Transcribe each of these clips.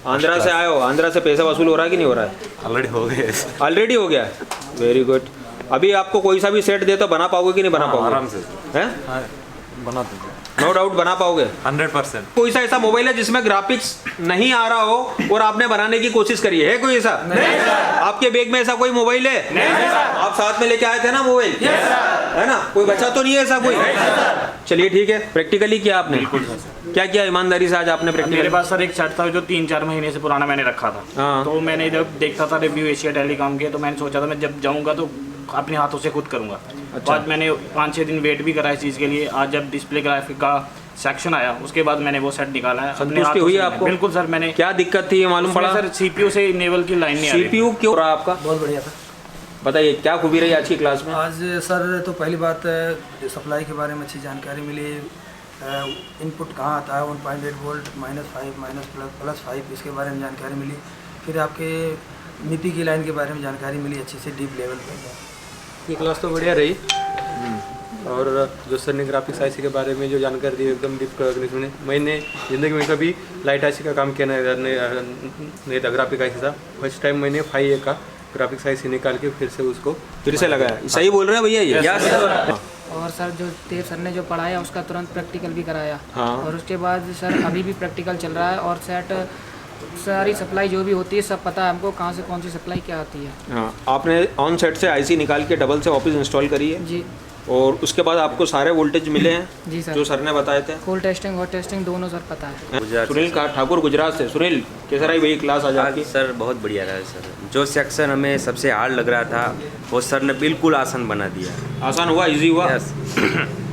आंध्रा से आए हो, आंध्रा से पैसा वसूल हो रहा है कि नहीं हो रहा है? ऑलरेडी हो गए। ऑलरेडी हो गया है, वेरी गुड। अभी आपको कोई सा भी सेट दे तो बना पाओगे कि नहीं बना पाओगे? आराम से हैं? हाँ, बना दूंगा। नो डाउट बना पाओगे 100%। कोई सा ऐसा मोबाइल है जिसमें ग्राफिक्स नहीं आ रहा हो और आपने बनाने की कोशिश करी है कोई ऐसा? नहीं सर। आपके बैग में ऐसा कोई मोबाइल है? नहीं सर। आप साथ में लेके आए थे ना मोबाइल? है ना? कोई बचा तो नहीं है ऐसा कोई? चलिए ठीक है। प्रैक्टिकली किया आपने? क्या किया ईमानदारी से आज आपने प्रैक्टिकल? मेरे पास सर एक सेट था जो 3-4 महीने से पुराना मैंने रखा था। हाँ। तो मैंने जब देखता था रिव्यू एशिया टेलीकॉम के, तो मैंने सोचा था मैं जब जाऊंगा तो अपने हाथों से खुद करूंगा। अच्छा। आज मैंने 5-6 दिन वेट भी करा इस चीज़ के लिए। आज जब डिस्प्ले ग्राफिक का सेक्शन आया उसके बाद मैंने वो सेट निकाला है। संतुष्टि हुई आपको? बिल्कुल सर। मैंने क्या दिक्कत थी ये मालूम पड़ा? सर सीपीयू से इनेबल की लाइन नहीं आ रही। सीपीयू क्यों रहा आपका? बहुत बढ़िया था। बताइए क्या खूबी रही आज की क्लास में? आज सर तो पहली बात सप्लाई के बारे में अच्छी जानकारी मिली। इनपुट कहाँ आता है, 1.8 वोल्ट, -5, +5, इसके बारे में जानकारी मिली। फिर आपके मिपी की लाइन के बारे में जानकारी मिली अच्छी से डीप लेवल पर। ये क्लास तो बढ़िया रही। और जो सर ने ग्राफिक्स आईसी के बारे में जो जानकारी दी एकदम डीप करने, मैंने ज़िंदगी में कभी लाइट आईसी का काम किया नहीं था। ग्राफिक आईसी था फर्स्ट टाइम मैंने 5A का ग्राफिक्स आईसी निकाल के फिर से उसको फिर से लगाया। सही बोल रहे हैं भैया ये? और सर जो देव सर ने जो पढ़ाया उसका तुरंत प्रैक्टिकल भी कराया। हाँ। और उसके बाद सर अभी भी प्रैक्टिकल चल रहा है और सेट सारी सप्लाई जो भी होती है सब पता है हमको, कहाँ से कौन सी सप्लाई क्या आती है। हाँ, आपने ऑन सेट से आईसी निकाल के डबल से वापस इंस्टॉल करी है जी। और उसके बाद आपको सारे वोल्टेज मिले हैं जी सर। जो सर ने बताए थे? फुल टेस्टिंग हॉट टेस्टिंग दोनों सर पता है। सुनील ठाकुर गुजरात से। सुनील कैसा रही भाई क्लास आज आपकी? सर बहुत बढ़िया रहा सर। जो सेक्शन हमें सबसे हार्ड लग रहा था वो सर ने बिल्कुल आसान बना दिया। आसान हुआ? इजी हुआ? यस।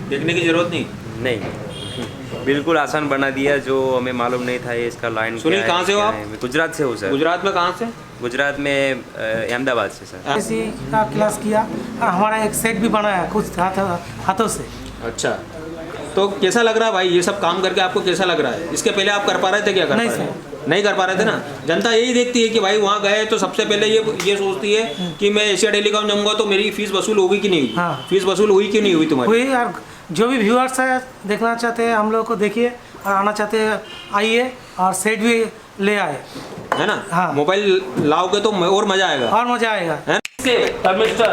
देखने की जरूरत नहीं? नहीं, बिल्कुल आसान बना दिया। जो हमें मालूम नहीं था ये इसका लाइन। सुनील कहाँ से हो आप? गुजरात से हो सर। गुजरात में कहाँ से? गुजरात में अहमदाबाद से सर। इसी का क्लास किया और हमारा एक सेट भी बनाया खुद हाथों से। अच्छा, तो कैसा लग रहा है भाई ये सब काम करके? आपको कैसा लग रहा है? इसके पहले आप कर पा रहे थे? क्या कर नहीं पा रहे थे? नहीं कर पा रहे थे ना। जनता यही देखती है कि भाई वहाँ गए तो सबसे पहले ये सोचती है कि मैं एशिया टेलीकॉम जाऊँगा तो मेरी फीस वसूल होगी कि नहीं हुई? हाँ। फीस वसूल हुई कि नहीं हुई तुम्हारी? हुई। और जो भी व्यूअर्स है देखना चाहते हैं हम लोग को देखिए, और आना चाहते हैं आइए और सेट भी ले आए, है ना? हाँ। मोबाइल लाओगे तो और मजा आएगा। और मजा आएगा। है? मिस्टर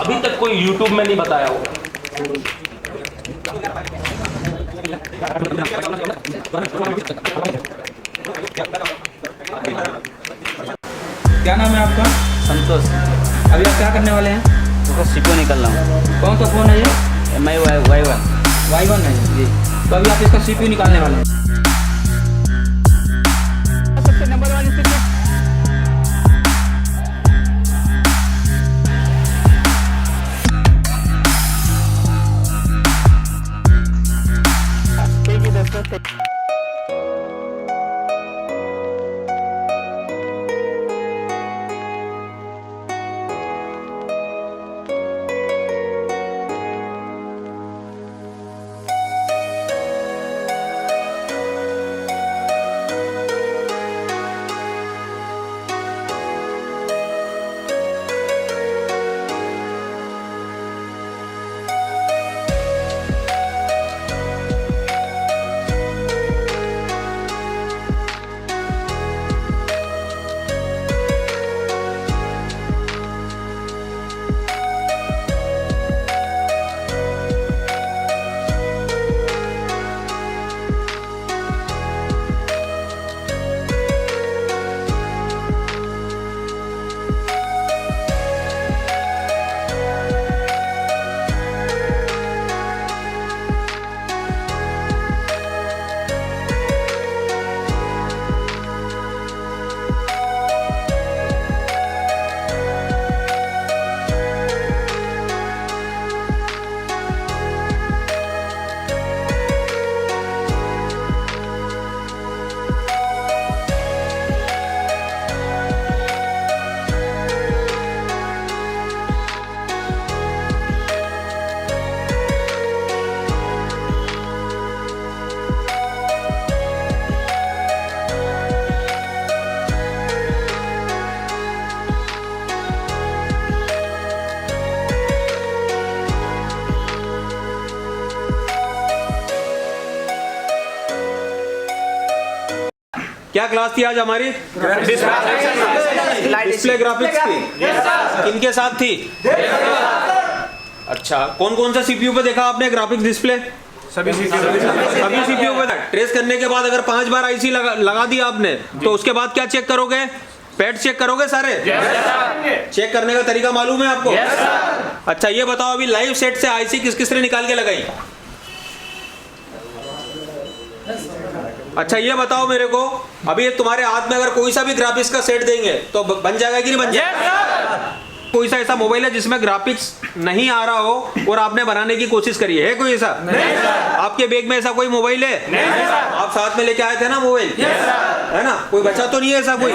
अभी तक कोई यूट्यूब में नहीं बताया होगा। क्या नाम है आपका? संतोष। अभी आप क्या करने वाले हैं? तो सीपो निकल रहा हूँ। कौन सा फ़ोन है ये? MI Y1। Y1 है जी। तो अभी आप इसका CPU निकालने वाले हैं। सबसे नंबर 1 स्थिति क्या क्लास थी आज हमारी? डिस्प्ले ग्राफिक्स की। किनके साथ थी? अच्छा, कौन कौन सा सीपीयू पे देखा आपने ग्राफिक्स डिस्प्ले? सभी सीपीयू पे था। ट्रेस करने के बाद अगर 5 बार आईसी लगा दी आपने तो उसके बाद क्या चेक करोगे? पैड चेक करोगे सारे? चेक करने का तरीका मालूम है आपको? अच्छा, ये बताओ अभी लाइव सेट से आईसी किस किस ने निकाल के लगाई? अच्छा, ये बताओ मेरे को, अभी तुम्हारे हाथ में अगर कोई सा भी ग्राफिक्स का सेट देंगे तो बन जाएगा कि नहीं बन जाएगा? कोई सा ऐसा मोबाइल है जिसमें ग्राफिक्स नहीं आ रहा हो और आपने बनाने की कोशिश करी है कोई ऐसा? आपके बैग में ऐसा कोई मोबाइल है? आप साथ में लेके आए थे ना मोबाइल, है ना? कोई बचा तो नहीं है ऐसा कोई?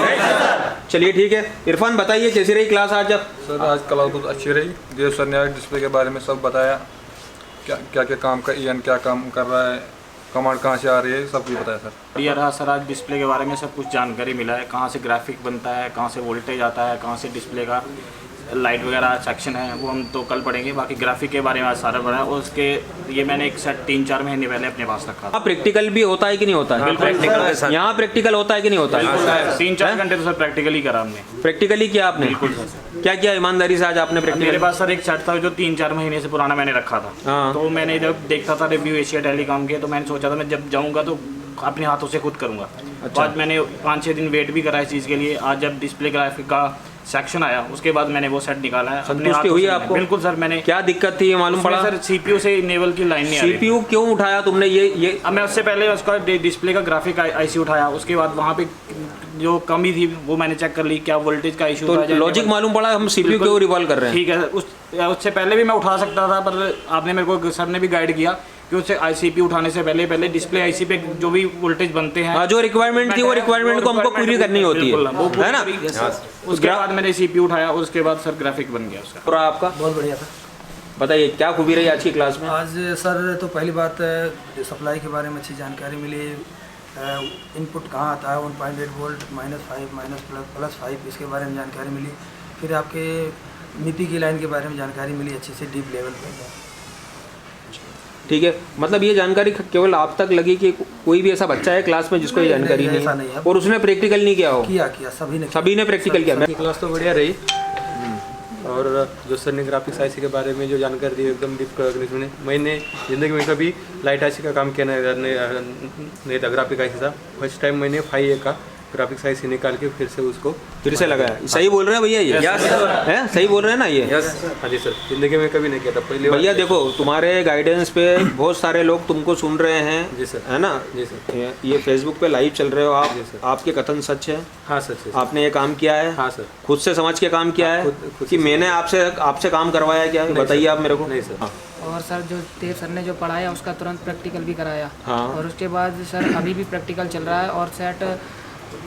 चलिए ठीक है। इरफान बताइए कैसी रही क्लास आज? सर आज क्लास बहुत अच्छी रही। देव सर ने डिस्प्ले के बारे में सब बताया, क्या क्या काम का ईएन क्या काम कर रहा है, कमांड कहाँ से आ रही है, सब कुछ बताया सर। बढ़िया रहा सर, आज डिस्प्ले के बारे में सब कुछ जानकारी मिला है, कहाँ से ग्राफिक बनता है, कहाँ से वोल्टेज आता है, कहाँ से डिस्प्ले का लाइट वगैरह सेक्शन है, वो हम तो कल पढ़ेंगे। बाकी ग्राफिक के बारे में आज सारा पढ़ा है और उसके ये मैंने एक सेट 3-4 महीने पहले अपने पास रखा था। प्रैक्टिकल भी होता है कि नहीं होता है? प्रैक्टिकल के साथ यहाँ प्रैक्टिकल होता है कि नहीं होता है? 3-4 घंटे तो सर प्रैक्टिकल ही करा हमने। प्रैक्टिकली किया आपने? बिल्कुल सर। क्या किया ईमानदारी से आज आपने प्रैक्टिकल? मेरे पास सर एक सेट था जो 3-4 महीने से पुराना मैंने रखा था। हाँ। तो मैंने जब देखता था रिव्यू एशिया टेलीकॉम के, तो मैंने सोचा था मैं जब जाऊँगा तो अपने हाथों से खुद करूँगा। अच्छा। आज मैंने 5-6 दिन वेट भी करा इस चीज़ के लिए। आज जब डिस्प्ले ग्राफिक का सेक्शन आया उसके बाद मैंने वो सेट निकाला है। संतुष्टि हुई आपको? बिल्कुल सर। मैंने क्या दिक्कत थी ये मालूम पड़ा? सर सीपीयू से इनेबल की लाइन नहीं आ रही। सीपीयू क्यों उठाया तुमने? ये अब मैं उससे पहले उसका डिस्प्ले का ग्राफिक आईसी उठाया, उसके बाद वहाँ पे जो कमी थी वो मैंने चेक कर ली, क्या वोल्टेज का इशू था। तो लॉजिक मालूम पड़ा हम सीपीयू क्यों रिवॉल्व कर रहे हैं? ठीक है, उससे पहले भी मैं उठा सकता था, पर आपने मेरे को सर ने भी गाइड किया कि उससे आईसीपी उठाने से पहले डिस्प्ले आईसी पे जो भी वोल्टेज बनते हैं, जो रिक्वायरमेंट थी वो रिक्वायरमेंट को हमको पूरी करनी होती है ना? उसके बाद मैंने सीपीयू उठाया और उसके बाद सर ग्राफिक बन गया उसका। पूरा आपका बहुत बढ़िया था। बताइए क्या खूबी रही आज की क्लास में? आज सर तो पहली बात सप्लाई के बारे में अच्छी जानकारी मिली। इनपुट कहाँ आता है, 1.8 वोल्ट, -5 +5 इसके बारे में जानकारी मिली। फिर आपके नीपी की लाइन के बारे में जानकारी मिली अच्छे से डीप लेवल पर। ठीक है, मतलब ये जानकारी केवल आप तक लगी कि कोई भी ऐसा बच्चा है क्लास में जिसको ये जानकारी नहीं है और उसने प्रैक्टिकल नहीं किया हो? किया सभी ने प्रैक्टिकल किया। क्लास तो बढ़िया रही और जो सर ने ग्राफिक्स आईसी के बारे में जो जानकारी दी एकदम डीप में। मैंने ज़िंदगी में कभी लाइट आईसी का काम किया नहीं था, ग्राफिक आईसी था। फर्स्ट टाइम मैंने 5A का ग्राफिक्स आईसी निकाल के फिर से लगाया। सही बोल रहे हैं भैया? ये है सही बोल रहे हैं ना? ये हाँ जी सर, जिंदगी में कभी नहीं किया था पहले। भैया देखो, तुम्हारे गाइडेंस पे बहुत सारे लोग तुमको सुन रहे हैं। जी सर। है ना? जी सर। ये फेसबुक पे लाइव चल रहे हो आप। जी सर। आपके कथन सच है? हाँ सच है। आपने ये काम किया है? हाँ सर। खुद से समझ के काम किया है कि मैंने आपसे काम करवाया क्या? बताइए आप मेरे को। नहीं सर। और सर जो देव सर ने जो पढ़ाया उसका तुरंत प्रैक्टिकल भी कराया। हाँ। और उसके बाद सर अभी भी प्रैक्टिकल चल रहा है और सेट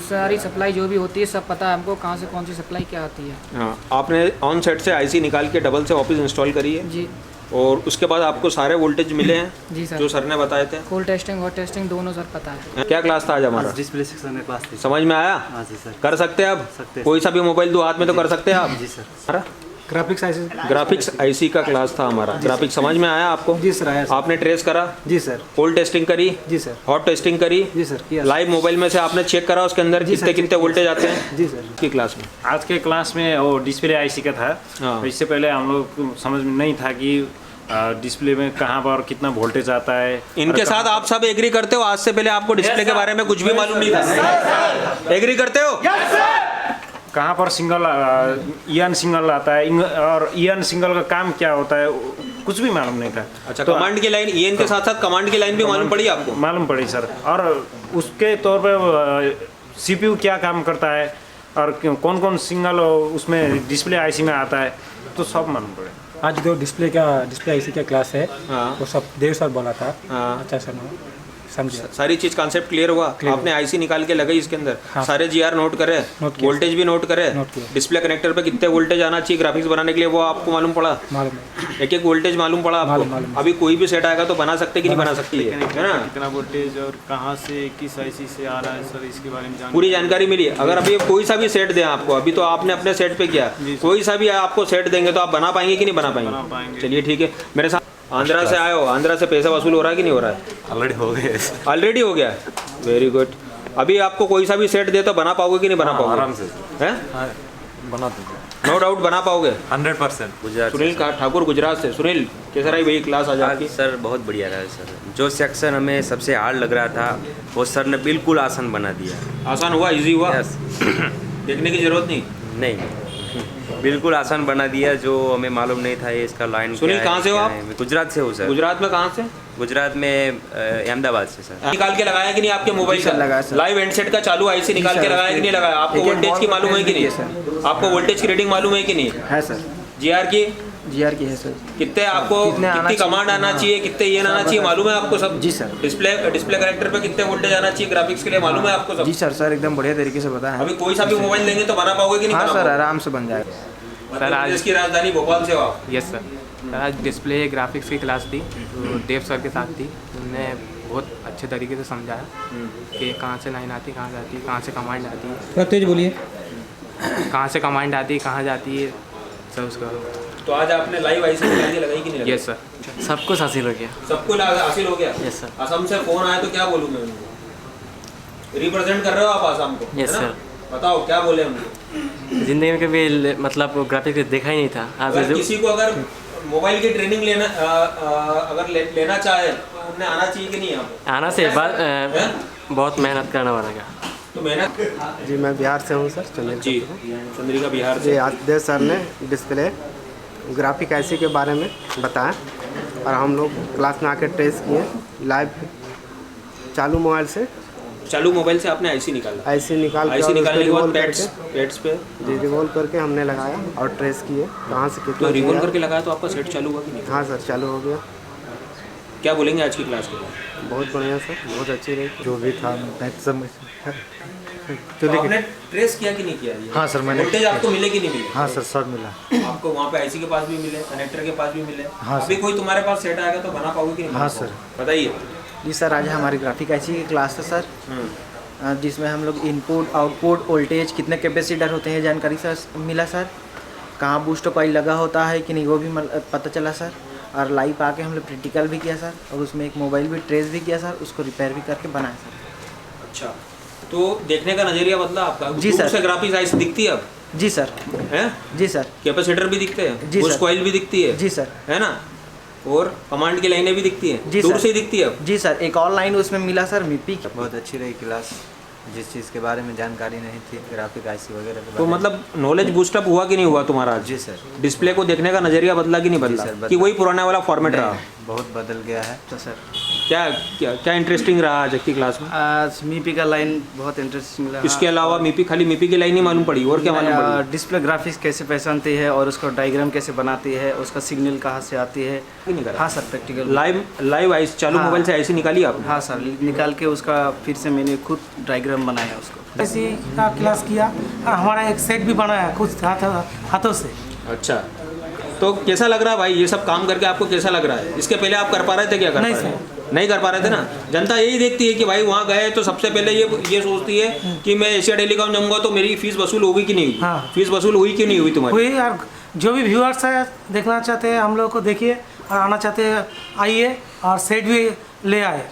सारी सप्लाई जो भी होती है सब पता है हमको, कहाँ से कौन सी सप्लाई क्या आती है। हाँ, आपने ऑन सेट से आईसी निकाल के डबल से वापस इंस्टॉल करी है जी। और उसके बाद आपको सारे वोल्टेज मिले हैं? जी सर। जो सर ने बताए थे? फुल टेस्टिंग हॉट टेस्टिंग दोनों सर पता है। क्या क्लास था आज हमारा? डिस्प्ले सेक्शन में क्लास थी। समझ में आया? हाँ जी सर। कर सकते हैं अब? सकते हैं। कोई सा भी मोबाइल दो हाथ में तो कर सकते हैं आप? जी sir. Graphics IC. Graphics IC का क्लास था हमारा। ग्राफिक्स समझ में आया आपको? जी सर आया सर। आपने ट्रेस करा? जी सर। होल टेस्टिंग करी? जी सर। हॉट टेस्टिंग करी? जी सर किया। लाइव मोबाइल में से आपने चेक करा उसके अंदर कितने कितने वोल्टेज आते हैं? जी सर। की क्लास में आज के क्लास में वो डिस्प्ले आईसी का था। हाँ। इससे पहले हम लोग को समझ में नहीं था कि डिस्प्ले में कहाँ पर कितना वोल्टेज आता है। इनके साथ आप सब एग्री करते हो? आज से पहले आपको डिस्प्ले के बारे में कुछ भी मालूम नहीं था? एग्री करते हो? कहाँ पर सिंगल ईएन सिंगल आता है और ईएन सिंगल का काम क्या होता है कुछ भी मालूम नहीं था। अच्छा, तो कमांड की लाइन ईएन के साथ साथ कमांड की लाइन भी मालूम पड़ी आपको? मालूम पड़ी सर। और उसके तौर पे सीपीयू क्या काम करता है और कौन कौन सिंगल उसमें डिस्प्ले आईसी में आता है तो सब मालूम पड़े। आज जो डिस्प्ले आईसी का क्लास है वो सब देव सर बोला था। अच्छा सर समझे। सारी चीज कॉन्सेप्ट क्लियर हुआ? आपने आईसी निकाल के लगाई इसके अंदर? हाँ। सारे जीआर नोट करे? वोल्टेज भी नोट करे? डिस्प्ले कनेक्टर पे कितने वोल्टेज आना चाहिए ग्राफिक्स बनाने के लिए वो आपको मालूम पड़ा? मालूम है। एक वोल्टेज मालूम पड़ा आपको? अभी कोई भी सेट आएगा तो बना सकते कि नहीं बना सकती है ना? कितना वोल्टेज और कहाँ से किस आईसी से आ रहा है सर, इसके बारे में पूरी जानकारी मिली। अगर अभी कोई सा भी सेट दें आपको, अभी तो आपने अपने सेट पे किया, कोई सा भी आपको सेट देंगे तो आप बना पाएंगे कि नहीं बना पाएंगे? चलिए ठीक है। मेरे साथ आंध्रा से आए हो, आंध्रा से पैसा वसूल हो रहा है कि नहीं हो रहा है? ऑलरेडी हो गए। ऑलरेडी हो गया? Very good. अभी आपको कोई सा भी सेट दे तो बना पाओगे कि नहीं बना पाओगे? आराम से हैं? बना दूंगा नो डाउट बना पाओगे। 100%। गुजरात सुनील ठाकुर गुजरात से। सुनील कैसा रही भाई क्लास आज आज आपकी? सर बहुत बढ़िया रहा सर। जो सेक्शन हमें सबसे हार्ड लग रहा था वो सर ने बिल्कुल आसान बना दिया। आसान हुआ, इजी हुआ? यस। देखने की जरूरत नहीं। नहीं, बिल्कुल आसान बना दिया। जो हमें मालूम नहीं था ये इसका लाइन सुनील कहाँ से हो आप? मैं गुजरात से हूँ सर। गुजरात में कहाँ से? गुजरात में अहमदाबाद से सर। निकाल के लगाया कि नहीं आपके मोबाइल सर, लगाया का? सर। लाइव हैंडसेट का चालू आईसी निकाल के लगाया कि नहीं लगाया? आपको एक-एक वोल्टेज की मॉल मालूम है कि नहीं? सर। आपको वोल्टेज की रेटिंग मालूम है कि नहीं? है सर, जीआर की जीआर की है सर। कितने आपको कितने आना कितनी चाहिए? कमांड आना चाहिए, कितने ये आना चाहिए मालूम है आपको सब? जी सर। डिस्प्ले कनेक्टर पे कितने वोल्टेज आना चाहिए ग्राफिक्स के लिए मालूम है आपको सब? जी सर एकदम बढ़िया तरीके से बताया है। अभी कोई सा भी मोबाइल लेंगे तो बना पाओगे कि नहीं? हाँ बना सर, पाओगे? आराम से बन जाएगा। मध्य प्रदेश की राजधानी भोपाल से हो आप? Yes sir. आज डिस्प्ले ग्राफिक्स की क्लास थी तो देव सर के साथ थी। उन्होंने बहुत अच्छे तरीके से समझाया कि कहाँ से लाइन आती, कहाँ जाती, कहाँ से कमांड आती है, थोड़ा तेज बोलिए। कहाँ से कमांड आती, कहाँ जाती है सब उसका। तो आज आपने लाइव आईसी निकाल के लगाई कि नहीं लगाई? यस सर, सब कुछ हासिल हो गया। सबको हासिल हो गया? Yes sir. असम से फोन आया तो क्या बोलूँ मैं उनको? रिप्रेजेंट कर रहे हो आप असम को? यस है ना? सर। बताओ क्या बोले उनको? ज़िंदगी में कभी मतलब ग्राफिक्स देखा ही नहीं था। अगर किसी को अगर मोबाइल की ट्रेनिंग लेना अगर लेना चाहे तो उन्हें आना चाहिए कि नहीं? यहाँ पे आना से बाद बहुत मेहनत करना पड़ेगा। तो मेहनत। जी मैं बिहार से हूँ सर, जी चंद्रिका बिहार जी। से। आज देव सर ने डिस्प्ले ग्राफिक आईसी के बारे में बताया और हम लोग क्लास में आकर टेस्ट किए लाइव। चालू मोबाइल से आपने आईसी निकाला? आईसी निकालने के बाद पैड्स पे जी रिवॉल्व करके हमने लगाया और ट्रेस किए कहाँ से कितना। तो रिवॉल्व करके लगाया तो आपका सेट चालू हुआ कि नहीं? हाँ सर, चालू हो गया। क्या बोलेंगे आज की क्लास के बाद? बहुत बढ़िया सर, बहुत अच्छी रही। जो भी था मैक्सिमम तो आपने ट्रेस किया कि नहीं किया? हाँ सर, मैंने वोल्टेज आपको मिले कि नहीं मिले? हाँ सर, सब मिला। आपको वहाँ पे आईसी के पास भी मिले, कनेक्टर के पास भी मिले। हाँ अभी कोई तुम्हारे पास सेट आएगा तो बना पाओगे कि नहीं? हाँ सर। बताइए। जी सर, आज हमारी ग्राफिक आईसी की क्लास है सर, जिसमें हम लोग इनपुट आउटपुट वोल्टेज कितने कैपेसिटर होते हैं जानकारी सर मिला सर। कहाँ बूस्टर कॉइल लगा होता है कि नहीं वो भी पता चला सर। और लाइव आके हम लोग प्रैक्टिकल भी किया सर और उसमें एक मोबाइल भी ट्रेस भी किया सर, उसको रिपेयर भी करके बनाया सर। अच्छा, तो देखने का नजरिया बदला आपका? जी सर। से ग्राफिक्स आईसी दिखती है अब? जी सर। हैं? जी सर। कैपेसिटर भी दिखते हैं? जी सर। कॉइल भी दिखती है? जी सर। है ना? और कमांड की लाइनें भी दिखती हैं? जी दूर सर। से ही दिखती है अब? जी सर, एक और लाइन उसमें मिला सर मिपी। बहुत अच्छी रही क्लास। जिस चीज़ के बारे में जानकारी नहीं थी ग्राफिक आईसी वगैरह के तो बारे मतलब नॉलेज बूस्टअप हुआ कि नहीं हुआ तुम्हारा? जी सर। डिस्प्ले को देखने का नजरिया बदला कि नहीं बदला? सर, बदला। कि वही पुराना वाला फॉर्मेट रहा? बहुत बदल गया है। तो सर क्या क्या क्या इंटरेस्टिंग रहा आज की क्लास में? आज मिपी का लाइन बहुत इंटरेस्टिंग लगा। इसके अलावा मिपी, खाली मिपी की लाइन ही मालूम पड़ी और क्या मालूम पड़ी? डिस्प्ले ग्राफिक्स कैसे पहचानती है और उसका डायग्राम कैसे बनाती है, उसका सिग्नल कहाँ से आती है। हाँ सर, प्रैक्टिकल लाइव आईसी चालू मोबाइल से आईसी निकाली आपने? हाँ सर, निकाल के उसका फिर से मैंने खुद डायग्राम बनाया उसको। ऐसी का क्लास किया और हमारा एक सेट भी बनाया खुद हाथों से। अच्छा, तो कैसा लग रहा है भाई ये सब काम करके? आपको कैसा लग रहा है? इसके पहले आप कर पा रहे थे? क्या कर नहीं पा रहे थे? नहीं कर पा रहे थे ना। जनता यही देखती है कि भाई वहाँ गए तो सबसे पहले ये सोचती है कि मैं एशिया टेलीकॉम जाऊँगा तो मेरी फीस वसूल होगी कि नहीं हुई? हाँ। फीस वसूल हुई कि नहीं हुई तुम्हारी? हुई। और जो भी व्यूअर्स है देखना चाहते हैं हम लोग को देखिए और आना चाहते हैं आइए और सेट भी ले आए,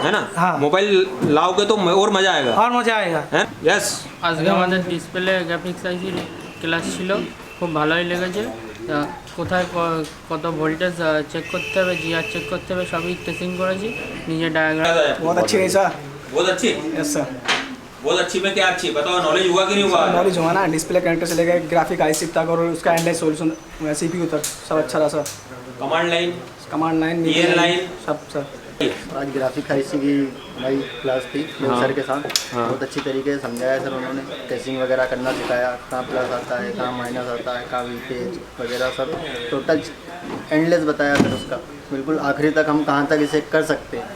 है ना? हाँ। मोबाइल लाओगे तो और मजा आएगा। और मजा आएगा। यस। আজকে আমাদের ডিসপ্লে গ্রাফিক্স আইসি ক্লাস ছিল, খুব ভালোই লেগেছে। কোথায় কত ভোল্টেজ চেক করতে হবে, জিআর চেক করতে হবে, সবই টেস্টিং করেছি নিজে ডায়াগ্রাম। बहुत अच्छी रही सर। बहुत अच्छी? Yes sir. बहुत अच्छी में क्या अच्छी बताओ? नॉलेज हुआ कि नहीं हुआ? नॉलेज हुआ ना, डिस्प्ले कनेक्टर से लेकर ग्राफिक आईसी तक और उसका एंड्रॉइड सॉल्यूशन सीपीयू तक सब अच्छा रहा sir. Command line, command line, EN line सब सर। आज ग्राफिक आईसी की हमारी क्लास थी देव सर के साथ। बहुत अच्छी तरीके से समझाया सर उन्होंने। टेस्टिंग वगैरह करना सिखाया, कहाँ प्लस आता है, कहाँ माइनस आता है, कहाँ वीटेज वगैरह सब टोटल एंडलेस बताया सर उसका। बिल्कुल आखिरी तक हम कहाँ तक इसे कर सकते हैं,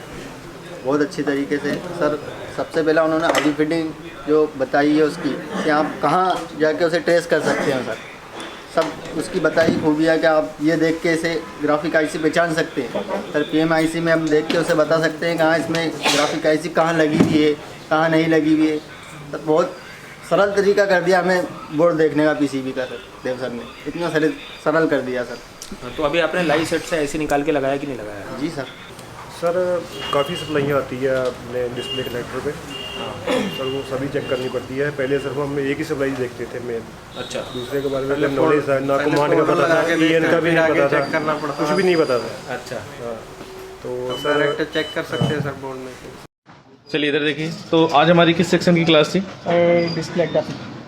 बहुत अच्छी तरीके से सर। सबसे पहला उन्होंने आईडी फिटिंग जो बताई है उसकी कि आप कहाँ जाके उसे ट्रेस कर सकते हैं सर, सब उसकी बताई खूबियाँ कि आप ये देख के इसे ग्राफिक आईसी पहचान सकते हैं सर। पीएम आईसी में हम देख के उसे बता सकते हैं कहाँ इसमें ग्राफिक आईसी कहाँ लगी हुई है, कहाँ नहीं लगी हुई है सर। बहुत सरल तरीका कर दिया हमें बोर्ड देखने का पीसीबी का सर। देव सर ने इतना सरल कर दिया सर। तो अभी आपने लाइव सेट से ऐसे निकाल के लगाया कि नहीं लगाया? जी सर। सर काफ़ी सप्लाइयाँ आती है अपने डिस्प्ले कनेक्टर पे सर वो सभी चेक करनी पड़ती है। पहले सर हम एक ही सप्लाई देखते थे मेन। अच्छा। दूसरे के बारे में नॉलेज था ना, कमांड का पता था, EN का भी नहीं पता था, कुछ भी नहीं पता था। अच्छा। हाँ तो सर डायरेक्ट चेक कर सकते हैं सर बोर्ड में। चलिए इधर देखिए, तो आज हमारी किस सेक्शन की क्लास थी?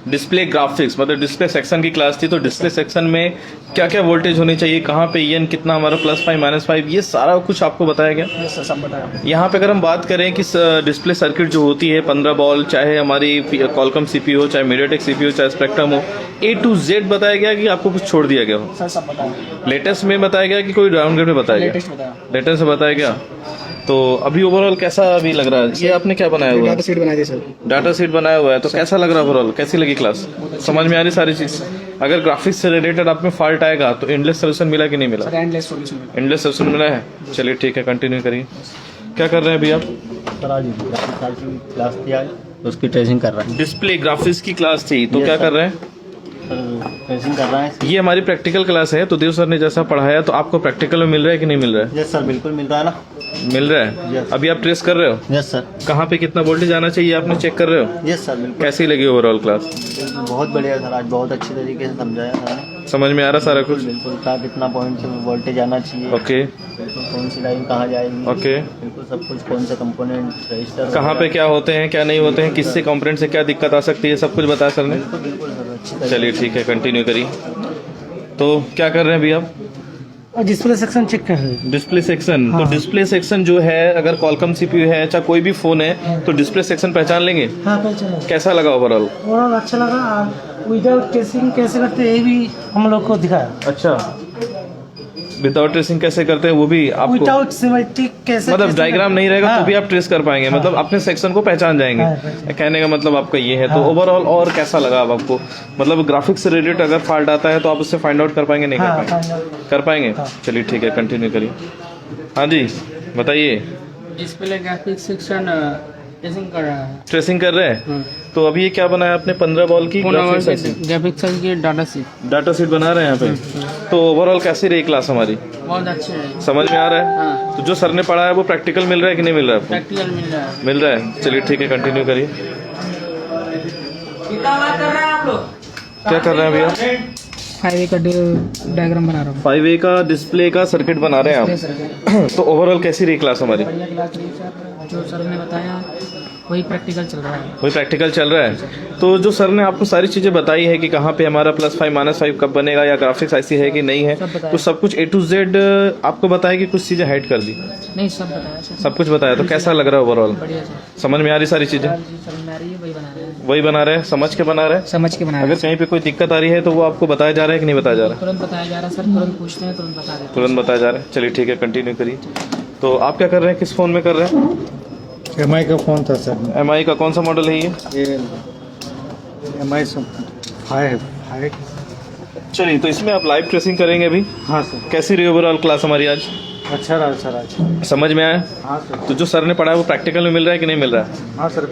डिस्प्ले ग्राफिक्स, मतलब डिस्प्ले सेक्शन की क्लास थी। तो डिस्प्ले सेक्शन में क्या क्या वोल्टेज होनी चाहिए, कहाँ पे EN कितना हमारा +5 -5, ये सारा कुछ आपको बताया गया। यस सर, सब बताया। यहाँ पे अगर हम बात करें कि डिस्प्ले सर्किट जो होती है 15 बॉल, चाहे हमारी कॉलकॉम CPU हो, चाहे मीडियाटेक CPU हो, चाहे स्पेक्ट्रम हो, A to Z बताया गया कि आपको कुछ छोड़ दिया गया हो? सर सब बताया। लेटेस्ट में बताया गया कि कोई डाउनग्रेड में बताया गया? लेटेस्ट बताया। लेटेस्ट में बताया गया। तो अभी ओवरऑल कैसा अभी लग रहा है? ये आपने क्या बनाया हुआ है? डाटा शीट बनाई थी सर। डाटा शीट बनाया हुआ है, तो कैसा लग रहा है ओवरऑल? कैसी लगी क्लास? समझ में आ रही सारी चीज़? अगर ग्राफिक्स से रिलेटेड आप में फॉल्ट आएगा तो एंडलेस सोल्यूशन मिला कि नहीं मिला? सर एंडलेस सॉल्यूशन मिला। एंडलेस सोल्यूशन मिला है। चलिए ठीक है, कंटिन्यू करिए। क्या कर रहे हैं अभी आप? सर आज ग्राफिक्स की क्लास थी आज, तो उसकी ट्रेसिंग कर रहा है। डिस्प्ले ग्राफिक्स की क्लास थी, तो क्या कर रहे हैं? ट्रेसिंग कर रहा है। ये हमारी प्रैक्टिकल क्लास है, तो देव सर ने जैसा पढ़ाया तो आपको प्रैक्टिकल में मिल रहा है कि नहीं मिल रहा है? यस सर, बिल्कुल मिल रहा है ना। मिल रहा है। अभी आप ट्रेस कर रहे हो? Yes sir. कहाँ पे कितना वोल्टेज आना चाहिए आपने चेक कर रहे हो? यस सर, बिल्कुल। कैसी लगी ओवरऑल क्लास? बहुत बढ़िया सर, आज बहुत अच्छी तरीके से समझाया सर ने। समझ में आ रहा सारा कुछ? बिल्कुल, कहाँ कितना पॉइंट से वोल्टेज आना चाहिए। ओके। बिल्कुल, कौन सी लाइन कहाँ जाएगी। ओके। बिल्कुल सब कुछ, कौन से कंपोनेंट रजिस्टर कहाँ पे क्या होते हैं, क्या नहीं होते हैं, किससे कंपोनेंट से क्या दिक्कत आ सकती है, सब कुछ बताया सर ने। बिल्कुल सर, अच्छी। चलिए ठीक है, कंटिन्यू करिए। तो क्या कर रहे हैं अभी आप? डिस्प्ले सेक्शन चेक कर रहे हैं। Display section. हाँ। तो डिस्प्ले सेक्शन जो है, अगर कॉलकॉम CPU है चाहे कोई भी फोन है, तो डिस्प्ले सेक्शन पहचान लेंगे? हाँ पहचान। कैसा लगा ओवरऑल? ओवरऑल अच्छा लगा। विदाउट ट्रेसिंग कैसे करते हैं ये भी हम लोग को दिखाया। अच्छा, विदाउट ट्रेसिंग कैसे करते हैं वो भी आपको? विदाउट सिमेट्रिक कैसे, मतलब डायग्राम नहीं रहेगा हाँ। तो भी आप ट्रेस कर पाएंगे। हाँ। मतलब अपने सेक्शन को पहचान जाएंगे। हाँ, पहचान। कहने का मतलब आपका ये है। तो हाँ। ओवरऑल और कैसा लगा अब आपको? मतलब ग्राफिक्स से रिलेटेड अगर फॉल्ट आता है तो आप उससे फाइंड आउट कर पाएंगे नहीं? हाँ, कर पाएंगे? कर पाएंगे। चलिए ठीक है, कंटिन्यू करिए। हाँ जी बताइए। डिस्प्ले ग्राफिक्स सेक्शन ट्रेसिंग कर रहा है। ट्रेसिंग कर रहे हैं। तो अभी ये क्या बनाया आपने? 15 बॉल की ग्राफिक्स की डाटा शीट बना रहे हैं यहाँ पे। तो ओवरऑल कैसी रही क्लास हमारी? बहुत अच्छी है। समझ में आ रहा है? हाँ। तो जो सर ने पढ़ाया वो प्रैक्टिकल मिल रहा है कि नहीं मिल रहा है आपको? प्रैक्टिकल मिल रहा है। मिल रहा है। चलिए ठीक है, कंटिन्यू करिए। क्या कर रहे हैं अभी आप? 5A का डायग्राम बना रहा हूँ। 5A का डिस्प्ले का सर्किट बना रहे हैं आप। तो ओवरऑल कैसी रही क्लास हमारी? बढ़िया क्लास रही सर, जो सर ने बताया वही प्रैक्टिकल चल रहा है। वही प्रैक्टिकल चल रहा है। तो जो सर ने आपको सारी चीज़ें बताई है कि कहाँ पे हमारा +5 -5 कब बनेगा, या ग्राफिक्स ऐसी है कि नहीं है, तो सब कुछ A to Z आपको बताया कि कुछ चीज़ें हाइड कर दी? नहीं, सब बताया सर। सब कुछ बताया। तो कैसा लग रहा है ओवरऑल? बढ़िया सर। समझ में आ रही सारी चीज़ें? समझ में आ रही है, वही बना रहे हैं। वही बना रहे हैं, समझ के बना रहे हैं? समझ के बना रहे अगर कहीं पे कोई दिक्कत आ रही है तो वो आपको बताया जा रहा है कि नहीं बताया जा रहा है? तुरंत बताया जा रहा है सर, तुरंत पूछते हैं, तुरंत बता देते हैं। तुरंत बताया जा रहा है। चलिए ठीक है, कंटिन्यू करिए। तो आप क्या कर रहे हैं, किस फ़ोन में कर रहे हैं? MI का फ़ोन था सर। MI का कौन सा मॉडल है ये? MI 5। चलिए, तो इसमें आप लाइव ट्रेसिंग करेंगे अभी? हाँ सर। कैसी रही ओवरऑल क्लास हमारी आज? अच्छा रहा सर आज। समझ में आया? हाँ सर। तो जो सर ने पढ़ा है वो प्रैक्टिकल में मिल रहा है कि नहीं मिल रहा है? हाँ सर।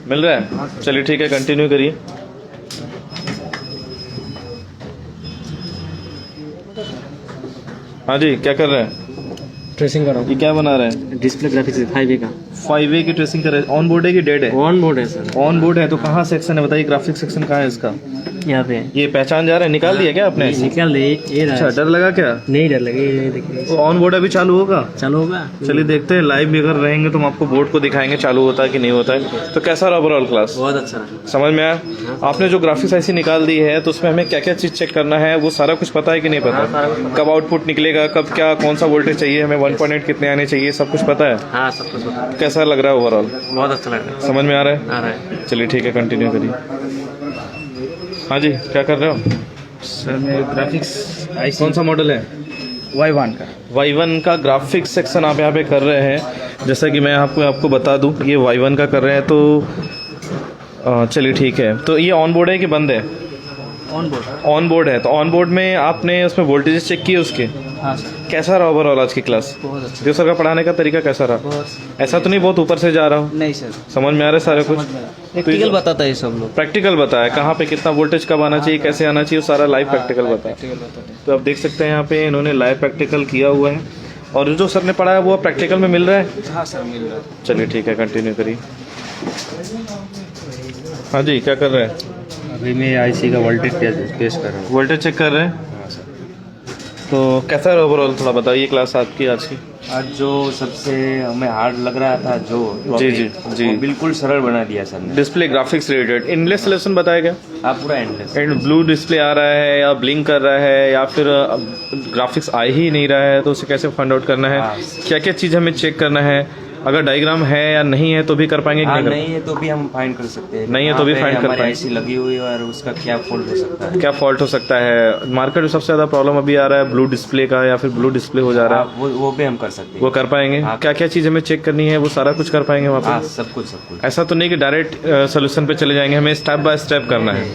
मिल रहा है। चलिए ठीक है, कंटिन्यू करिए। हाँ जी, क्या कर रहे हैं? ट्रेसिंग कर रहा हूँ। ये क्या बना रहे हैं? डिस्प्ले ग्राफिक्स 5A का। 5A की ट्रेसिंग कर रहे हैं। ऑन बोर्ड है कि डेड है? ऑन बोर्ड है सर। ऑन बोर्ड है। तो कहाँ सेक्शन है बताइए? ग्राफिक सेक्शन कहाँ है इसका? यहाँ पे। ये पहचान जा रहा है? निकाल दिया क्या आपने? निकाल दे। अच्छा, डर लगा क्या? नहीं डर लगे, ये देखिए। तो ऑन बोर्ड अभी चालू होगा? चालू होगा। चलिए देखते हैं, लाइव भी अगर रहेंगे तो हम आपको बोर्ड को दिखाएंगे चालू होता है कि नहीं होता है। तो कैसा रहा ओवरऑल क्लास? बहुत अच्छा रहा। समझ में आया? आपने जो ग्राफिक्स ऐसी निकाल दी है तो उसमें हमें क्या क्या चीज़ चेक करना है वो सारा कुछ पता है कि नहीं पता? कब आउटपुट निकलेगा, कब क्या, कौन सा वोल्टेज चाहिए हमें, 1.8 कितने आने चाहिए, सब कुछ पता है? हाँ, सब कुछ पता है। कैसा लग रहा है ओवरऑल? बहुत अच्छा लग रहा है। समझ में आ रहा है? आ रहा है। चलिए ठीक है, कंटिन्यू करिए। हाँ जी, क्या कर रहे हो? सर मेरे ग्राफिक्स कौन सा मॉडल है? Y1 का। Y1 का ग्राफिक्स सेक्शन आप यहाँ पे कर रहे हैं। जैसा कि मैं आपको बता दूं, ये Y1 का कर रहे हैं। तो चलिए ठीक है। तो ये ऑन बोर्ड है कि बंद है? On board. ऑन बोर्ड है। तो ऑन बोर्ड में आपने उसमें वोल्टेजेस चेक किए उसके? हाँ सर। कैसा रहा ओवरऑल आज की क्लास? बहुत अच्छा। देव सर का पढ़ाने का तरीका कैसा रहा? बहुत। ऐसा तो नहीं बहुत ऊपर से जा रहा हूँ? नहीं सर, समझ में आ रहा है सारा कुछ? प्रैक्टिकल बताता है सब लोग। प्रैक्टिकल बताया कहाँ पे कितना वोल्टेज कब आना चाहिए, कैसे आना चाहिए, सारा लाइव प्रैक्टिकल बताया। तो आप देख सकते हैं यहाँ पे इन्होंने लाइव प्रैक्टिकल किया हुआ है, और जो सर ने पढ़ाया वो प्रैक्टिकल में मिल रहा है। हाँ सर, मिल रहा है। चलिए ठीक है, कंटिन्यू करिए। हाँ जी, क्या कर रहे हैं? अभी मैं आईसी का वोल्टेज टेस्ट कर रहा हूँ। वोल्टेज चेक कर रहे हैं? तो कैसा रहा ओवरऑल, थोड़ा बताइए क्लास आपकी आज की। आज जो सबसे हमें हार्ड लग रहा था जो जी वो बिल्कुल सरल बना दिया सर ने। Display graphics related endless solution बताया क्या? आप पूरा एंडलेस एंड ब्लू डिस्प्ले आ रहा है या ब्लिंक कर रहा है या फिर ग्राफिक्स आ ही नहीं रहा है, तो उसे कैसे फाइंड आउट करना है? क्या क्या चीज़ हमें चेक करना है? अगर डायग्राम है या नहीं है तो भी कर पाएंगे कि नहीं? नहीं है तो भी हम फाइंड कर सकते हैं। नहीं है तो भी फाइंड कर पाएंगे। ऐसी लगी हुई है और उसका क्या फॉल्ट हो सकता है? क्या फॉल्ट हो सकता है? मार्केट में सबसे ज़्यादा प्रॉब्लम अभी आ रहा है ब्लू डिस्प्ले का, या फिर ब्लू डिस्प्ले हो जा रहा है, वो भी हम कर सकते हैं। वो कर पाएंगे? क्या क्या चीज़ हमें चेक करनी है वो सारा कुछ कर पाएंगे वहाँ पे? सब कुछ। ऐसा तो नहीं कि डायरेक्ट सोल्यूशन पे चले जाएंगे, हमें स्टेप बाय स्टेप करना है।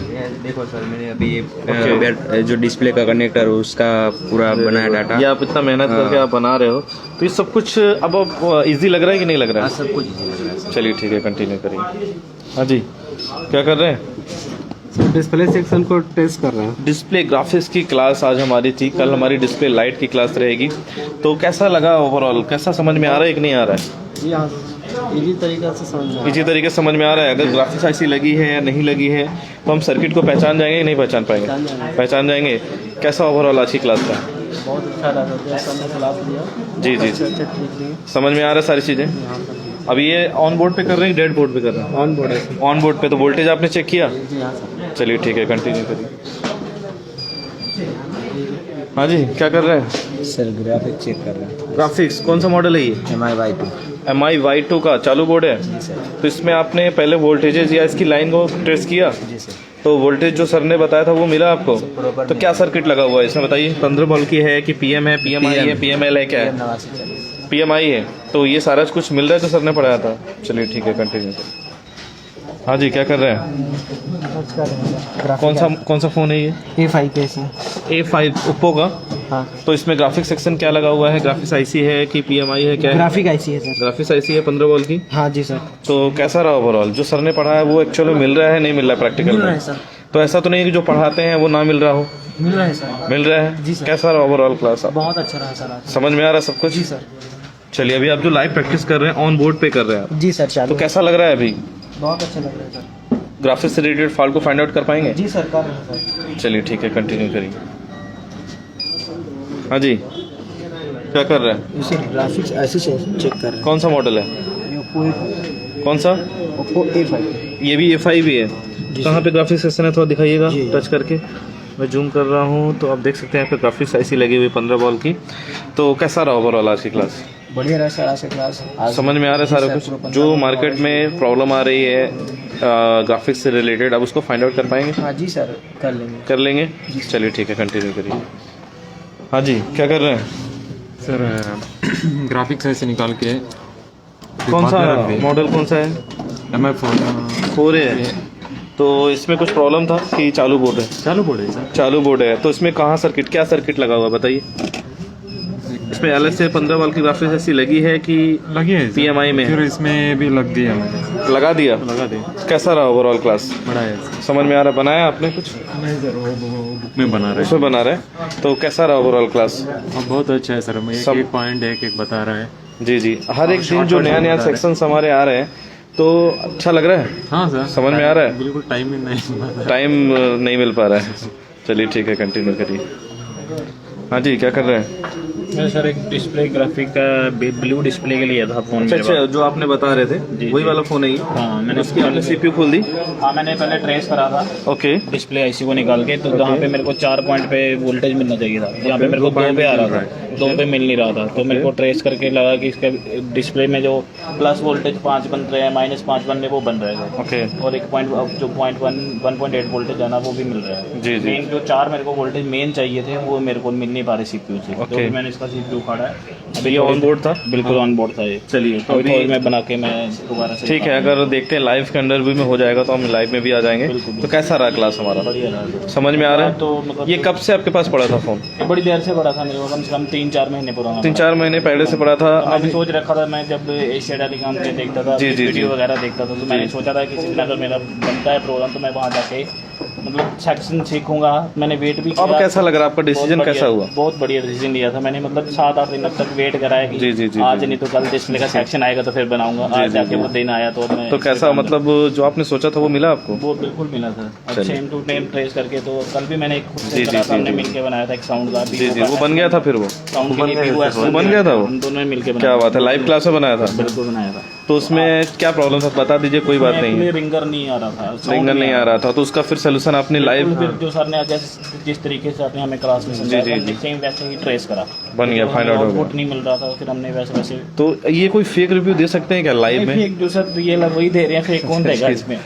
देखो सर, मैंने अभी जो डिस्प्ले का कनेक्टर उसका पूरा बनाया डाटा। ये आप इतना मेहनत करके आप बना रहे हो, तो ये सब कुछ अब ईजी लग रहा है कि नहीं लग रहा है? सब कुछ ईजी लग रहा है। चलिए ठीक है, कंटिन्यू करिए। हाँ जी, क्या कर रहे हैं? डिस्प्ले सेक्शन को टेस्ट कर रहे हैं। डिस्प्ले ग्राफिक्स की क्लास आज हमारी थी, कल हमारी डिस्प्ले लाइट की क्लास रहेगी। तो कैसा लगा ओवरऑल, कैसा समझ में आ रहा है कि नहीं आ रहा है? इजी तरीके से समझ में आ रहा है। अगर ग्राफिक्स ऐसी लगी है या नहीं लगी है तो हम सर्किट को पहचान जाएंगे कि नहीं पहचान पाएंगे? पहचान जाएंगे। कैसा ओवरऑल आज की क्लास का? बहुत अच्छा लगा, क्लास लिया। जी समझ में आ रहा है सारी चीज़ें। अभी ये ऑन बोर्ड पे कर रहे हैं, डेड बोर्ड पे कर रहे हैं? ऑन बोर्ड है। ऑन बोर्ड पे। तो वोल्टेज आपने चेक किया? जी हाँ सर। चलिए ठीक है, कंटिन्यू करिए। हाँ जी, क्या कर रहे हैं? सर ग्राफिक्स चेक कर रहे हैं। ग्राफिक्स कौन सा मॉडल है ये? MI Y2 का चालू बोर्ड है। जी सर। तो इसमें आपने पहले वोल्टेजेस या इसकी लाइन को ट्रेस किया? जी सर। तो वोल्टेज जो सर ने बताया था वो मिला आपको? तो क्या सर्किट लगा हुआ है इसमें बताइए? 15 वोल्ट की है कि PM है, PMI है, PML है, क्या है? PMI है। तो ये सारा कुछ मिल रहा है जो सर ने पढ़ाया था। चलिए ठीक है, कंटिन्यू करिए। हाँ जी, क्या कर रहे हैं? कौन सा फ़ोन है ये? A5 कैसे? A5 ओप्पो का। हाँ। तो इसमें ग्राफिक्स सेक्शन क्या लगा हुआ है? ग्राफिक्स IC है कि PMI है, क्या है? ग्राफिक आईसी है सर। ग्राफिक्स IC है 15 वोल्ट की। हाँ जी सर। तो कैसा रहा ओवरऑल? जो सर ने पढ़ाया है वो एक्चुअली मिल रहा है, नहीं मिल रहा है प्रैक्टिकल मिल रहा में? है सर। तो ऐसा तो नहीं है कि जो पढ़ाते हैं वो ना मिल रहा हो? मिल रहा है सर। मिल रहा है जी सर। कैसा रहा ओवरऑल क्लास? बहुत अच्छा रहा सर आज। समझ में आ रहा है सब कुछ? जी सर। चलिए, अभी आप जो लाइव प्रैक्टिस कर रहे हैं ऑन बोर्ड पे कर रहे हैं आप? जी सर। चालू। तो कैसा लग रहा है अभी? बहुत अच्छा लग रहा है सर। ग्राफिक्स से रिलेटेड फॉल्ट को फाइंड आउट कर पाएंगे? जी सर, कर रहे हैं सर। चलिए ठीक है, कंटिन्यू करिए। हाँ जी, क्या कर रहे हैं? सर ग्राफिक्स ऐसे चेक कर रहे हैं। कौन सा मॉडल है? कौन सा? Oppo A5। ये भी A5 भी है। कहाँ पे ग्राफिक्स सेक्शन है, थोड़ा दिखाइएगा टच करके। मैं जूम कर रहा हूँ तो आप देख सकते हैं यहाँ पे ग्राफिक्स ऐसी लगी हुई 15 वोल्ट की। तो कैसा रहा ओवरऑल आज की क्लास? बढ़िया रहा सर आज की क्लास। समझ में आ रहा है सारा कुछ? जो मार्केट में प्रॉब्लम आ रही है ग्राफिक्स से रिलेटेड, अब उसको फाइंड आउट कर पाएंगे? हाँ जी सर, कर लेंगे। चलिए ठीक है, कंटिन्यू करिए। हाँ जी, क्या कर रहे हैं? सर ग्राफिक्स ऐसे निकाल के। कौन सा मॉडल कौन सा है? MI 4 है। तो इसमें कुछ प्रॉब्लम था कि चालू बोर्ड है? चालू बोर्ड है सर। चालू बोर्ड है। तो इसमें कहाँ सर्किट, क्या सर्किट लगा हुआ बताइए? इसमें अलग से 15 वाल की ग्राफिक्स ऐसी लगी है कि लगी है PMI में? फिर इसमें भी लग दिया मैंने। लगा दिया? लगा दिया। कैसा रहा ओवरऑल क्लास? बड़ा है। समझ में आ रहा? बनाया आपने कुछ? नहीं सर, वो बुक में बना रहे हैं। उसमें बना रहे हैं। तो कैसा रहा ओवरऑल क्लास? बहुत अच्छा है सर। एक पॉइंट एक बता रहा है। जी, हर एक दिन जो नया सेक्शंस हमारे आ रहे हैं तो अच्छा लग रहा है। हाँ सर, समझ में आ रहा है? बिल्कुल टाइम नहीं मिल पा रहा है। चलिए ठीक है, कंटिन्यू करिए। हाँ जी, क्या कर रहे हैं? मैं सर एक डिस्प्ले ग्राफिक का ब्लू डिस्प्ले के लिए था फोन। अच्छा, जो आपने बता रहे थे वही वाला फोन है ये? हाँ, मैंने उसकी आपने CPU खोल दी? हाँ, मैंने पहले ट्रेस करा था। ओके। डिस्प्ले IC को निकाल के, तो जहाँ पे मेरे को 4 पॉइंट पे वोल्टेज मिलना चाहिए था, यहाँ पे मेरे को 2 पे आ रहा था, 2 पे मिल नहीं रहा था। तो मेरे को ट्रेस करके लगा कि इसके डिस्प्ले में जो प्लस वोल्टेज 5 बन रहे हैं, -5 बनने वो बन रहे हैं। ओके। और एक पॉइंट जो 1.8 वोल्टेज आना वो भी मिल रहा है। जी। मेन जो 4 मेरे को वोल्टेज मेन चाहिए थे वो मेरे को मिल नहीं पा रहे CPU से। तो मैंने इसका CPU उखाड़ा है। अभी ये ऑन बोर्ड था? बिल्कुल ऑन बोर्ड था ये। चलिए, तो अभी मैं बना के मैं दोबारा से ठीक है। अगर देखते हैं लाइव के अंदर भी में हो जाएगा तो हम लाइव में भी आ जाएंगे। तो कैसा रहा क्लास हमारा? बढ़िया रहा। समझ में आ रहा है? तो मतलब ये कब से आपके पास पड़ा था फोन? बड़ी देर से पड़ा था मेरे को, कम से कम 3-4 महीने पुराना। 3-4 महीने पहले से पड़ा था। अभी सोच रखा था, मैं जब एशिया टेलीकॉम पे देखता था, वीडियो वगैरह देखता था, तो मैंने सोचा था कि श्रीनगर मेरा बनता है प्रोग्राम तो मैं वहाँ जाके मतलब सेक्शन सीखूंगा। मैंने वेट भी अब कैसा लग रहा है आपका डिसीजन कैसा हुआ? बहुत बढ़िया डिसीजन लिया था मैंने, मतलब 7-8 दिन तक वेट करा है कि जी, आज नहीं तो कल डिस्प्ले का सेक्शन आएगा तो फिर बनाऊंगा। आज जाके वो दिन आया तो मैं तो कैसा मतलब जो आपने सोचा था वो मिला आपको? वो बिल्कुल मिला था। अब सेम टू सेम ट्रेस करके तो कल भी मैंने खुद से जी, करा जी, था, हमने जी, मिलके बनाया था एक साउंड का। जी जी वो बन गया था फिर वो साउंड के लिए वो बन गया था वो? हम दोनों ने मिलके बनाया। क्या बात है, लाइव क्लास में बनाया था? बिल्कुल बनाया था। तो उसमें क्या प्रॉब्लम था बता दीजिए, कोई बात नहीं है। रिंगर नहीं आ रहा था, रिंगर नहीं आ रहा था, तो उसका फिर सोल्यूशन आपने लाइव फिर जो सर ने जिस तरीके से आपने हमें क्लास में समझाया जी। सेम वैसे ही ट्रेस करा, बन गया, फाइंड आउट हो गया। आउटपुट नहीं मिल रहा था, फिर हमने वैसे तो ये कोई फेक रिव्यू दे सकते हैं क्या लाइव में? फेक जो सर ये वही दे रहे हैं, फेक कौन देगा इसमें?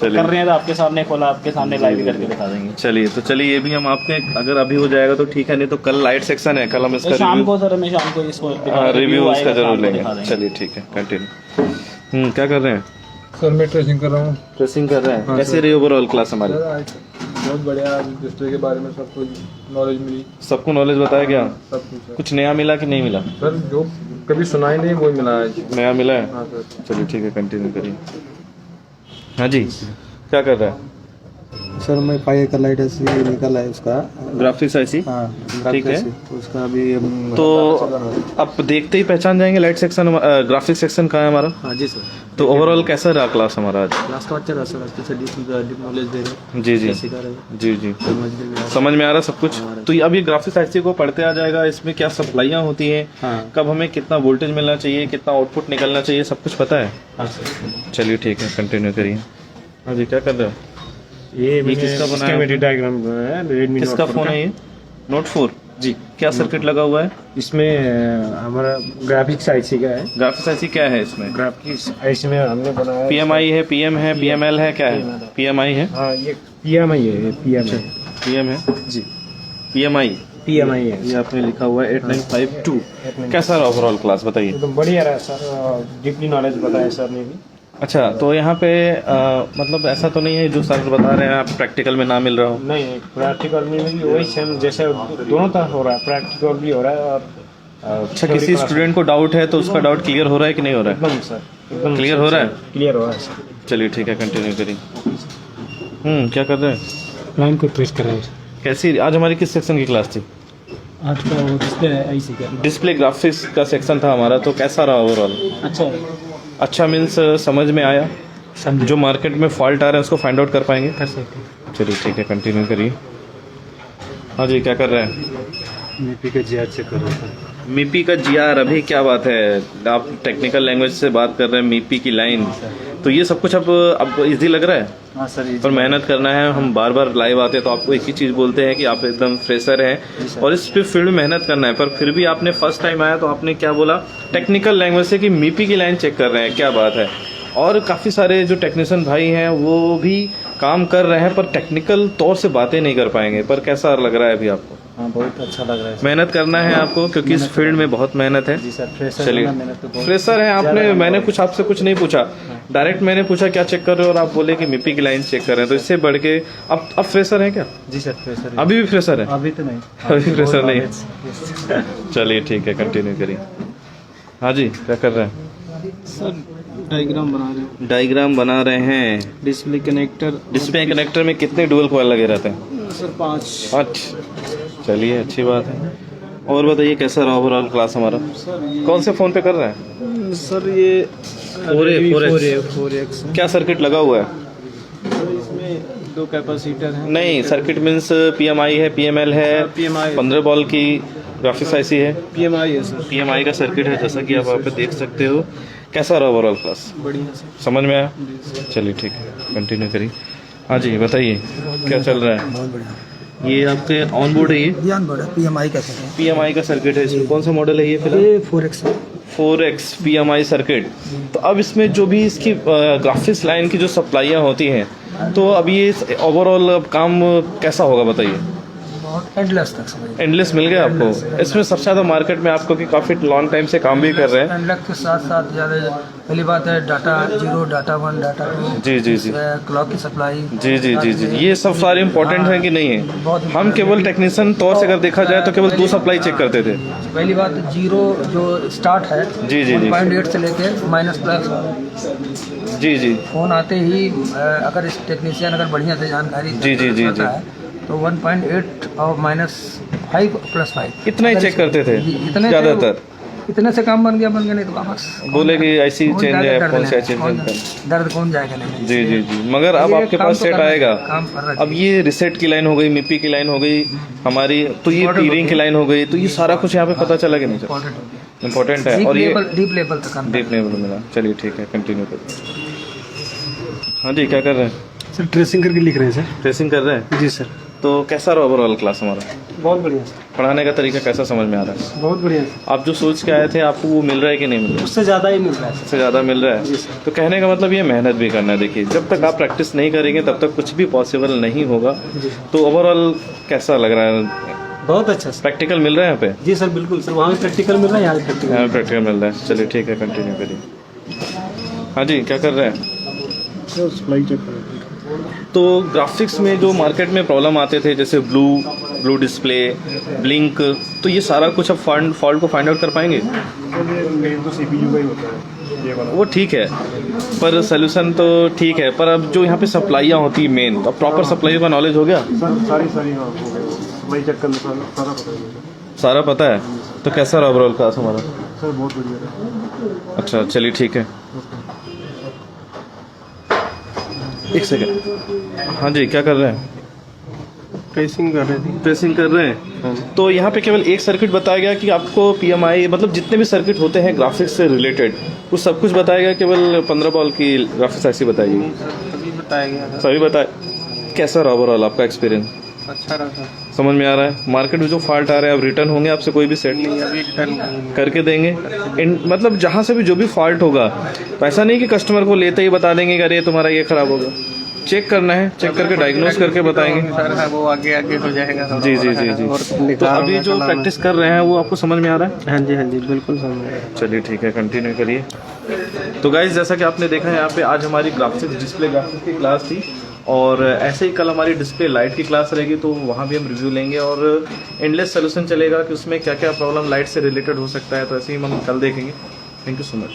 कर रहे हैं तो आपके सामने खोला, आपके सामने लाइव करके दिखा देंगे। चलिए तो चलिए ये भी हम आपके अगर अभी हो जाएगा तो ठीक है, नहीं तो कल लाइट सेक्शन है, कल हम इसका शाम को सर मैं शाम को इसको रिव्यू इसका जरूर लेंगे। चलिए ठीक है, कंटिन्यू। क्या कर रहे हैं सर? मैं ट्रेसिंग कर रहा हूँ। ट्रेसिंग कर रहे हैं? हाँ, कैसे रही ओवरऑल क्लास हमारी? बहुत बढ़िया, डिस्प्ले के बारे में सब कुछ नॉलेज मिली। सबको नॉलेज बताया गया? सब कुछ नया मिला कि नहीं मिला? सर जो कभी सुना ही नहीं वो मिला है। नया मिला है? हाँ सर। चलिए ठीक है, कंटिन्यू करिए। हाँ जी, क्या कर रहा है सर? मैं पाई का लाइट ऐसी निकला है उसका ग्राफिक्स ऐसी। हाँ ठीक है, उसका अभी तो आप देखते ही पहचान जाएंगे लाइट सेक्शन ग्राफिक्स सेक्शन कहाँ है हमारा? हाँ जी सर। तो ओवरऑल कैसा रहा क्लास हमारा आज? क्लास तो अच्छा रहा सर, अच्छे से डीप नॉलेज दे रहे। जी जी जी जी, समझ में आ रहा सब कुछ। तो अब ये ग्राफिक्स आईसी को पढ़ते आ जाएगा, इसमें क्या सप्लाइयाँ होती हैं, कब हमें कितना वोल्टेज मिलना चाहिए, कितना आउटपुट निकलना चाहिए, सब कुछ पता है? चलिए ठीक है, कंटिन्यू करिए। हाँ जी, क्या कर रहे हो? ये किसका बनाया? डायग्राम है, Redmi किसका Note 4 फोन है ये? Note 4 जी। क्या सर्किट लगा हुआ है इसमें? हमारा ग्राफिक्स आईसी का है। ग्राफिक्स आईसी क्या है इसमें? ग्राफिक्स आईसी में हमने बनाया PMI है, PM है, PML है, क्या है? PMI है। हाँ ये PMI है, PM है जी, PMI है। ये आपने लिखा हुआ है 8952। कैसा रहा ओवरऑल क्लास बताइए? एकदम बढ़िया रहा सर, डीपली नॉलेज बताया सर ने भी। अच्छा, तो यहाँ पे मतलब ऐसा तो नहीं है जो सर बता रहे हैं आप प्रैक्टिकल में ना मिल रहा हो? नहीं, प्रैक्टिकल में भी वही सेम जैसे दोनों तरह हो रहा है, प्रैक्टिकल भी हो रहा है और अच्छा, किसी स्टूडेंट को डाउट है तो उसका डाउट क्लियर हो रहा है कि नहीं हो रहा है? एकदम सर, एकदम क्लियर हो रहा है? क्लियर हो रहा है सर। चलिए ठीक है, कंटिन्यू करिए। क्या कर रहे हैं? लाइन को ट्रेस कर रहे हैं। कैसी आज हमारी किस सेक्शन की क्लास थी? आज का डिस्प्ले आईसी का डिस्प्ले ग्राफिक्स का सेक्शन था हमारा, तो कैसा रहा ओवरऑल? अच्छा मीन्स समझ में आया? जो मार्केट में फॉल्ट आ रहे हैं उसको फाइंड आउट कर पाएंगे? कर सकते। चलिए ठीक है, कंटिन्यू करिए। हाँ जी, क्या कर रहे हैं? मीपी का जीआर चेक कर रहे हैं। मीपी का जीआर, अभी क्या बात है, आप टेक्निकल लैंग्वेज से बात कर रहे हैं, मीपी की लाइन, तो ये सब कुछ अब इजी लग रहा है? हाँ सर, पर मेहनत करना है। हम बार बार लाइव आते हैं तो आपको एक ही चीज़ बोलते हैं कि आप एकदम फ्रेशर हैं और इस पे फील्ड में मेहनत करना है, पर फिर भी आपने फर्स्ट टाइम आया तो आपने क्या बोला? टेक्निकल लैंग्वेज से कि मीपी की लाइन चेक कर रहे हैं, क्या बात है। और काफ़ी सारे जो टेक्नीशियन भाई हैं वो भी काम कर रहे हैं पर टेक्निकल तौर से बातें नहीं कर पाएंगे, पर कैसा लग रहा है अभी आपको? हाँ, बहुत अच्छा लग रहा है। मेहनत करना है आपको क्योंकि इस फील्ड में बहुत मेहनत है। जी सर, फ्रेशर चलिए, तो फ्रेशर है आपने, मैंने कुछ आपसे कुछ नहीं पूछा, डायरेक्ट मैंने पूछा क्या चेक कर रहे हो और आप बोले कि मीपी की लाइन चेक कर रहे हैं, तो इससे बढ़ के अब फ्रेशर है क्या? जी सर, फ्रेशर है। अभी भी फ्रेशर है? अभी तो नहीं, अभी फ्रेशर नहीं है। चलिए ठीक है, कंटिन्यू करिए। हाँ जी, क्या कर रहे हैं सर? डायग्राम बना रहे हैं। डायग्राम बना रहे हैं। Display connector. डिस्प्ले कनेक्टर में कितने डुअल कॉइल लगे रहते हैं? सर 5। चलिए, अच्छी बात है। और बताइए कैसा रहा ओवरऑल क्लास हमारा? कौन से फ़ोन पे कर रहे हैं सर? ये 4X। क्या सर्किट लगा हुआ है? इसमें 2 कैपेसिटर हैं। नहीं, सर्किट मीन्स PMI है, PML है, PMI 15 बॉल की ग्राफिक्स आईसी है। PMI है सर। PMI का सर्किट है, जैसा कि आप वहाँ पे देख सकते हो। कैसा रहा ओवरऑल क्लास? बढ़िया सर। समझ में आया? चलिए ठीक है, कंटिन्यू करिए। हाँ जी, बताइए क्या चल रहा है? बहुत बढ़िया। ये आपके ऑन बोर्ड है? ये ऑन बोर्ड है, PMI का सर्किट। PMI का सर्किट है। इसमें कौन सा मॉडल है ये फिलहाल? ये 4X 4X PMI सर्किट। तो अब इसमें जो भी इसकी ग्राफिक्स लाइन की जो सप्लाइयाँ होती हैं, तो अब ये ओवरऑल अब काम कैसा होगा बताइए? बहुत एंडलेस तक समझ एंडलेस मिल गया आपको। इसमें सबसे ज़्यादा मार्केट में आपको कि काफ़ी लॉन्ग टाइम से काम भी कर रहे हैं। एंडलेस के साथ साथ ज़्यादा पहली बात है डाटा 0, डाटा 1, डाटा 2, जी जी जी, क्लॉक की सप्लाई, जी जी जी जी, ये सब सारे इम्पोर्टेंट हैं कि नहीं है? हम केवल टेक्नीशियन तौर से अगर देखा जाए तो केवल 2 सप्लाई चेक करते थे। पहली बात 0 जो स्टार्ट है जी जी जी 1.8 से लेके -+, जी जी, फ़ोन आते ही अगर इस टेक्नीशियन अगर बढ़िया से जानकारी जी जी जी जी, तो 1.8 और -5 +5 इतना ही चेक करते थे इतने ज़्यादातर। इतने से काम बन गया नहीं तो बस बोले कि ऐसी चेंज है, कौन सा चेंज है, दर्द कौन जाएगा नहीं। जी जी जी, मगर अब आपके पास सेट आएगा। काम अब ये रिसेट की लाइन हो गई, मिपी की लाइन हो गई हमारी, तो ये पीरिंग की लाइन हो गई, तो ये सारा कुछ यहाँ पे पता चला कि नहीं चला? इम्पोर्टेंट है। और ये डीप लेवल तक डीप लेवल मिला। चलिए ठीक है, कंटिन्यू करिए। हाँ जी, क्या कर रहे हैं सर? ट्रेसिंग करके लिख रहे हैं सर। ट्रेसिंग कर रहे हैं जी सर। तो कैसा रहा ओवरऑल क्लास हमारा? बहुत बढ़िया। पढ़ाने का तरीका कैसा समझ में आ रहा है? बहुत बढ़िया। आप जो सोच के आए थे आपको वो मिल रहा है कि नहीं मिल रहा है? उससे ज़्यादा ही मिल रहा है। उससे ज़्यादा मिल रहा है। तो कहने का मतलब ये मेहनत भी करना है। देखिए, जब तक आप प्रैक्टिस नहीं करेंगे तब तक कुछ भी पॉसिबल नहीं होगा। तो ओवरऑल कैसा लग रहा है? बहुत अच्छा सर। प्रैक्टिकल मिल रहा है यहाँ पे? जी सर बिल्कुल सर, वहाँ भी प्रैक्टिकल मिल रहा है, यहाँ भी प्रैक्टिकल मिल रहा है। चलिए ठीक है, कंटिन्यू करिए। हाँ जी, क्या कर रहे हैं? सप्लाई चेक कर रहे हैं। तो ग्राफिक्स में जो मार्केट में प्रॉब्लम आते थे जैसे ब्लू डिस्प्ले, ब्लिंक, तो ये सारा कुछ अब फॉल्ट को फाइंड आउट कर पाएंगे? तो CPU का ही होता है ये वाला। वो ठीक है, पर सोल्यूशन तो ठीक है, पर अब जो यहाँ पे सप्लाइयाँ होती है मेन, तो अब प्रॉपर सप्लाई का नॉलेज हो गया? सर सारी हाँ हो गया। सप्लाई चेक करना सारा पता है मुझे। सारा पता है। तो कैसा रहा ओवरऑल क्लास हमारा? सर बहुत बढ़िया रहा। अच्छा चलिए ठीक है। एक सेकेंड। हाँ जी, क्या कर रहे हैं? ट्रेसिंग कर रहे थे। ट्रेसिंग कर रहे हैं। तो यहाँ पे केवल एक सर्किट बताया गया कि आपको PMI, मतलब जितने भी सर्किट होते हैं ग्राफिक्स से रिलेटेड, वो सब कुछ बताया गया, केवल 15 बॉल की ग्राफिक्स ऐसी बताई गई? सभी बताया गया। सभी बताए। कैसा रहा ओवरऑल आपका एक्सपीरियंस? अच्छा रहा। समझ में आ रहा है? मार्केट में जो फॉल्ट आ रहे हैं अब रिटर्न होंगे आपसे कोई भी सेट? नहीं, अभी रिटर्न करके देंगे। मतलब जहाँ से भी जो भी फॉल्ट होगा, तो ऐसा नहीं कि कस्टमर को लेते ही बता देंगे कि अरे तुम्हारा ये खराब होगा। चेक करना है, चेक करके डायग्नोस करके बताएंगे। सर वो आगे हो जाएगा। जी जी जी जी। तो अभी जो प्रैक्टिस कर रहे हैं वो आपको समझ में आ रहा है? हाँ जी बिल्कुल समझ में आ रहा है। चलिए ठीक है, कंटिन्यू करिए। तो गाइज, जैसा कि आपने देखा यहाँ पे आज हमारी ग्राफिक्स डिस्प्ले ग्राफिक्स की क्लास थी, और ऐसे ही कल हमारी डिस्प्ले लाइट की क्लास रहेगी, तो वहाँ भी हम रिव्यू लेंगे और एंडलेस सोल्यूशन चलेगा कि उसमें क्या क्या प्रॉब्लम लाइट से रिलेटेड हो सकता है। तो ऐसे ही हम कल देखेंगे। Thank you so much.